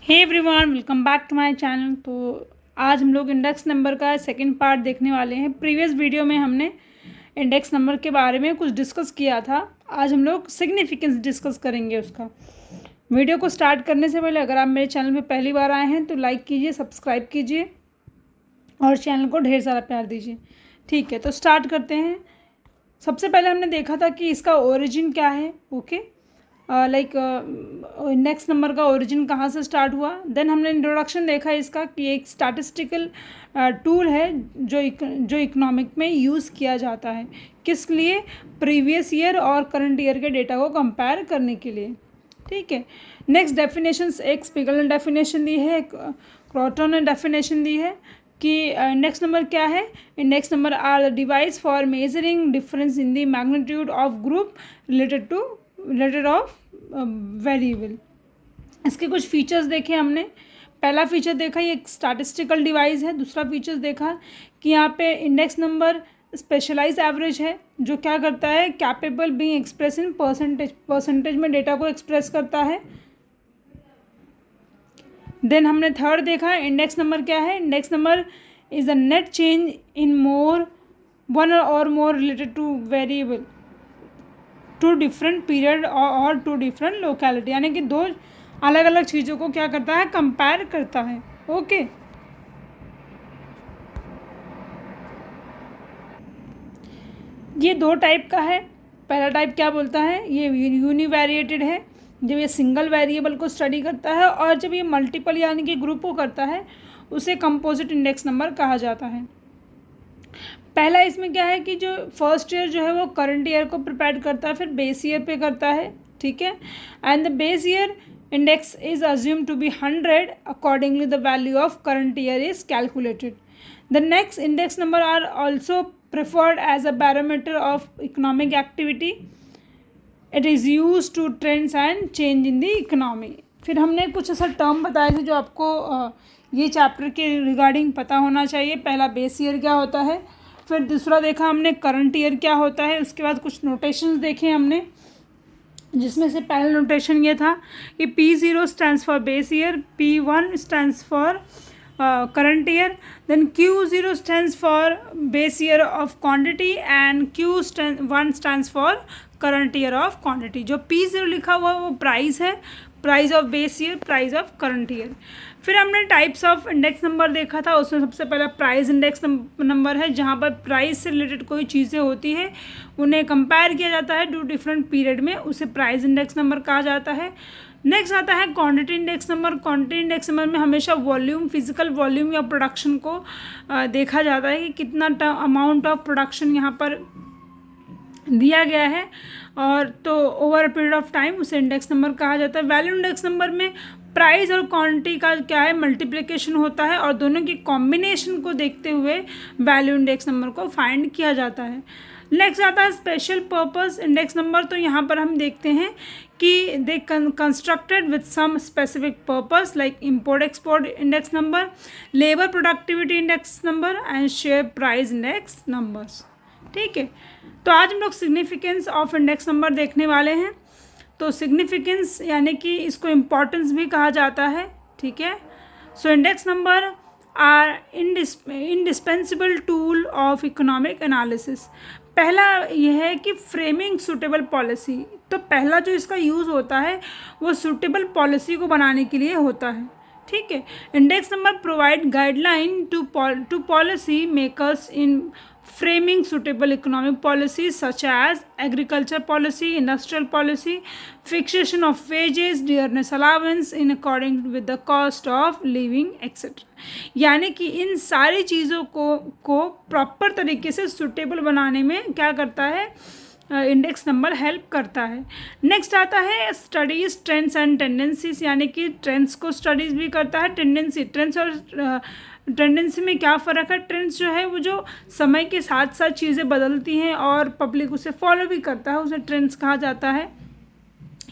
Hey everyone, welcome back to my channel. तो आज हम लोग इंडेक्स नंबर का सेकंड पार्ट देखने वाले हैं। प्रीवियस वीडियो में हमने इंडेक्स नंबर के बारे में कुछ डिस्कस किया था। आज हम लोग सिग्निफिकेंस डिस्कस करेंगे उसका। वीडियो को स्टार्ट करने से पहले अगर आप मेरे चैनल पे पहली बार आए हैं तो लाइक कीजिए, सब्सक्राइब कीजिए और चैनल को ढेर सारा प्यार दीजिए। ठीक है, तो स्टार्ट करते हैं। सबसे पहले हमने देखा था कि इसका ओरिजिन क्या है। ओके, इंडेक्स नंबर का ओरिजिन कहाँ से स्टार्ट हुआ। देन हमने इंट्रोडक्शन देखा इसका कि एक स्टैटिस्टिकल टूल है जो इकोनॉमिक में यूज़ किया जाता है। किस लिए? प्रीवियस ईयर और करंट ईयर के डेटा को कंपेयर करने के लिए। ठीक है, नेक्स्ट डेफिनेशंस, एक स्पिगल ने डेफिनेशन दी है, एक क्रॉटन ने डेफिनेशन दी है कि इंडेक्स नंबर क्या है। Index number are the device for measuring difference in the magnitude of group related of variable. इसके कुछ फीचर्स देखे हमने। पहला फीचर देखा ये एक स्टैटिस्टिकल डिवाइस है। दूसरा फीचर्स देखा कि यहाँ पे इंडेक्स नंबर स्पेशलाइज एवरेज है जो क्या करता है, capable being express in percentage में डेटा को एक्सप्रेस करता है। देन हमने थर्ड देखा इंडेक्स नंबर क्या है। Index number is the net change in one or more related to variable to different period और टू डिफरेंट लोकेलिटी, यानी कि दो अलग अलग चीज़ों को क्या करता है, कंपेयर करता है। ओके, ये दो टाइप का है। पहला टाइप क्या बोलता है, ये यूनिवेरिएटेड है, जब ये सिंगल वेरिएबल को स्टडी करता है, और जब ये मल्टीपल यानी कि ग्रुप को करता है उसे कंपोजिट इंडेक्स नंबर कहा जाता है। पहला इसमें क्या है कि जो फर्स्ट ईयर जो है वो करंट ईयर को प्रिपेयर करता है, फिर बेस ईयर पे करता है। ठीक है, and the base year index is assume to be 100, accordingly the value of current year is calculated. The next index number are also preferred as a barometer of economic activity. It is use to trends and change in the economy. फिर हमने कुछ ऐसा term बताए थे जो आपको ये chapter के रिगार्डिंग पता होना चाहिए। पहला बेस ईयर क्या होता है, फिर दूसरा देखा हमने करंट ईयर क्या होता है। उसके बाद कुछ नोटेशंस देखे हमने, जिसमें से पहला नोटेशन ये था कि P0 stands for base year, P1 stands for current year, then Q0 stands for base year of quantity and Q1 stands for current year of quantity. जो P0 लिखा हुआ है वो प्राइस है, price of base year, price of current year. फिर हमने types of index number देखा था। उसमें सबसे पहला प्राइस इंडेक्स नंबर है, जहाँ पर प्राइस से रिलेटेड कोई चीज़ें होती है उन्हें कंपेयर किया जाता है टू डिफरेंट पीरियड में, उसे प्राइस इंडेक्स नंबर कहा जाता है। नेक्स्ट आता है quantity index number. Quantity index number में हमेशा वॉल्यूम, फिजिकल वॉल्यूम या प्रोडक्शन को देखा जाता है कि कितना अमाउंट ऑफ प्रोडक्शन यहाँ पर दिया गया है, और तो over a period of time उसे इंडेक्स नंबर कहा जाता है। वैल्यू इंडेक्स नंबर में प्राइस और क्वांटिटी का क्या है, मल्टीप्लिकेशन होता है, और दोनों की कॉम्बिनेशन को देखते हुए वैल्यू इंडेक्स नंबर को फाइंड किया जाता है। नेक्स्ट आता है स्पेशल पर्पस इंडेक्स नंबर। तो यहाँ पर हम देखते हैं कि they constructed with some specific purpose like import export index number, labour productivity index number and share price index numbers. ठीक है, तो आज हम लोग सिग्निफिकेंस ऑफ इंडेक्स नंबर देखने वाले हैं। तो सिग्निफिकेंस यानी कि इसको इम्पॉर्टेंस भी कहा जाता है। ठीक है, so index number are indispensable tool of economic analysis. पहला यह है कि फ्रेमिंग सूटेबल पॉलिसी। तो पहला जो इसका यूज़ होता है वो सूटेबल पॉलिसी को बनाने के लिए होता है। ठीक है, index number provide guideline to policy makers in framing suitable economic policies such as agriculture policy, industrial policy, fixation of wages, dearness allowance in according with the cost of living etc. यानी कि इन सारी चीज़ों को proper तरीके से suitable बनाने में क्या करता है, इंडेक्स नंबर हेल्प करता है। नेक्स्ट आता है स्टडीज ट्रेंड्स एंड टेंडेंसीज, यानी कि ट्रेंड्स को स्टडीज़ भी करता है। ट्रेंड्स और टेंडेंसी में क्या फ़र्क है। ट्रेंड्स जो है वो जो समय के साथ साथ चीज़ें बदलती हैं और पब्लिक उसे फॉलो भी करता है, उसे ट्रेंड्स कहा जाता है।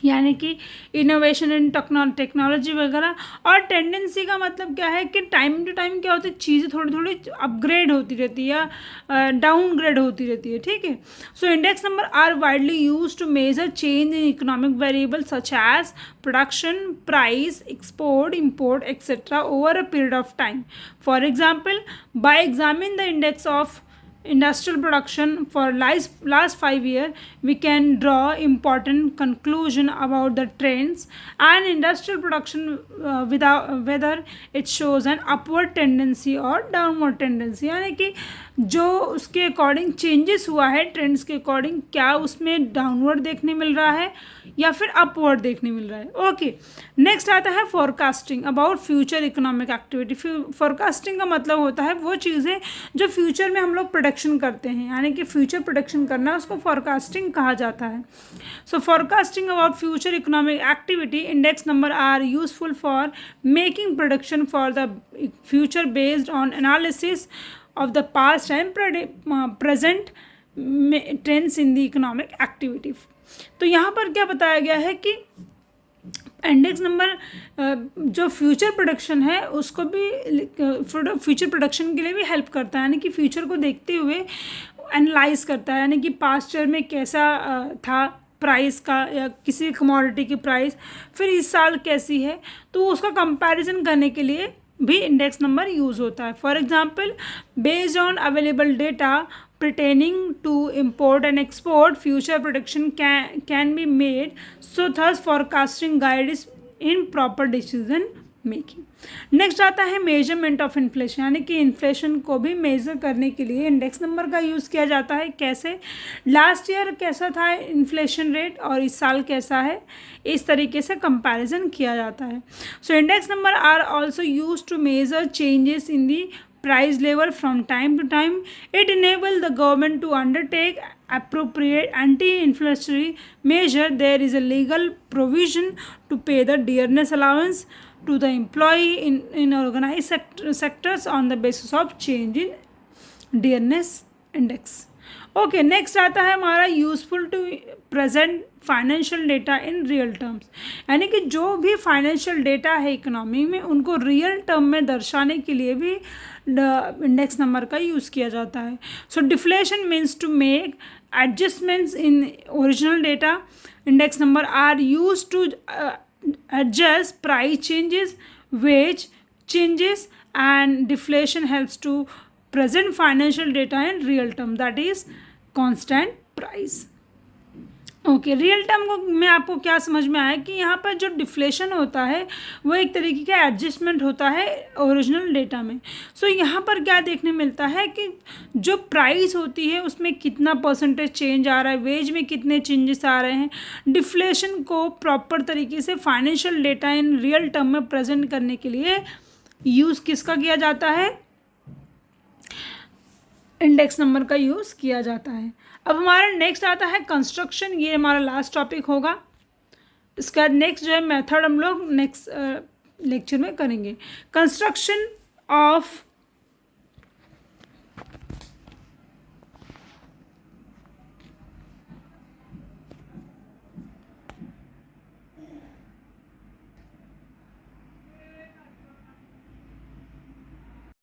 यानी कि इनोवेशन इन टेक्नोलॉजी वगैरह। और टेंडेंसी का मतलब क्या है कि टाइम टू टाइम क्या होती है, चीज़ें थोड़ी थोड़ी अपग्रेड होती रहती है या डाउनग्रेड होती रहती है, ठीक है। So index number are widely use to measure change in economic variable such as production, price, export, import etcetera over a period of time. For example, by examine the index of industrial production for last 5 years, we can draw important conclusion about the trends and industrial production without whether it shows an upward tendency or downward tendency। यानी कि जो उसके according changes हुआ है trends के according, क्या उसमें downward देखने मिल रहा है या फिर अपवर्ड देखने मिल रहा है। ओके, नेक्स्ट आता है forecasting about future economic activity. Forecasting का मतलब होता है वो चीज़ें जो फ्यूचर में हम लोग प्रोडक्शन करते हैं, यानी कि फ्यूचर प्रोडक्शन करना, उसको फोरकास्टिंग कहा जाता है। So forecasting about future economic activity index number are useful for making production for the future based on analysis of the past and present trends in the economic activity। तो यहाँ पर क्या बताया गया है कि इंडेक्स नंबर जो future production है उसको भी, फ्यूचर प्रोडक्शन के लिए भी हेल्प करता है, यानी कि फ्यूचर को देखते हुए एनालाइज करता है, यानी कि पास्ट ईयर में कैसा था प्राइस का या किसी कमोडिटी की प्राइस, फिर इस साल कैसी है, तो उसका कंपैरिजन करने के लिए भी इंडेक्स नंबर यूज़ होता है। For example, based on available data pertaining to import and export, future prediction can be made, so thus forecasting guide is in proper decision making. Next आता है मेजरमेंट ऑफ इन्फ्लेशन, यानी कि inflation को भी measure करने के लिए index number का यूज़ किया जाता है। कैसे, लास्ट ईयर कैसा था इन्फ्लेशन रेट और इस साल कैसा है, इस तरीके से कंपैरिजन किया जाता है। So index number are also use to measure changes in the price level from time to time. It enables the government to undertake appropriate anti-inflationary measure. There is a legal provision to pay the dearness allowance to the employee in organized sectors on the basis of change in dearness index। Okay, next आता है हमारा useful to present financial data in real terms, यानी कि जो भी financial data है economy में उनको रियल टर्म में दर्शाने के लिए भी इंडेक्स नंबर का यूज़ किया जाता है। So deflation means to make adjustments in original data. Index number are use to adjust price changes, wage changes, and deflation helps to present financial data in real term, that is constant price। Okay, real term में आपको क्या समझ में आया कि यहाँ पर जो डिफ्लेशन होता है वो एक तरीके का एडजस्टमेंट होता है ओरिजिनल डेटा में। सो यहाँ पर क्या देखने मिलता है कि जो प्राइस होती है उसमें कितना परसेंटेज चेंज आ रहा है, वेज में कितने चेंजेस आ रहे हैं। डिफ्लेशन को प्रॉपर तरीके से financial data in real term में प्रेजेंट करने के लिए यूज़ किसका किया जाता है, इंडेक्स नंबर का यूज़ किया जाता है। अब हमारा नेक्स्ट आता है कंस्ट्रक्शन, ये हमारा लास्ट टॉपिक होगा। इसके बाद नेक्स्ट जो है मेथड हम लोग नेक्स्ट लेक्चर में करेंगे। Construction of